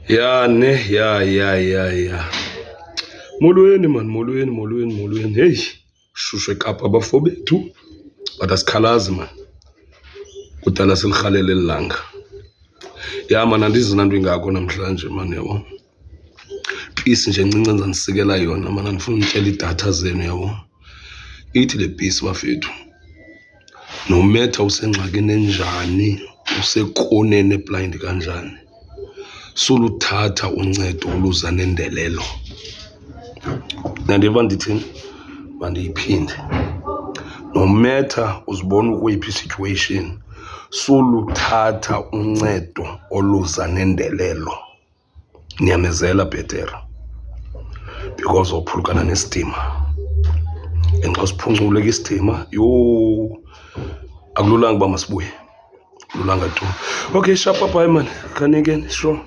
Ya ya. Molweni man, molweni. Hey, shushu eKapa abafo bethu. But asikhalazi man. Kudala silirhalela elilanga. Ya man, andizi nanto ingako namhlanje man yabo. Peace nje encinci endizanikela yona man, andifuna unityela idatha zenu yabo. Ithi le peace bafethu. No matter usengxakini enjani, usekoneni eblind kanjani. Suluthatha uncedo oluza nendelelo. Nandiva ndithini? Mandiyiphinde. No matter uzibona ukuyiphi situation, suluthatha uncedo oluza nendelelo. Niyamezela bhetera. Because uphulukana nesidima. And xa siphuncule isidima, akululanga uba masibuye. Kululanga tu. Okay, sharp up, man. Can you again? Sure.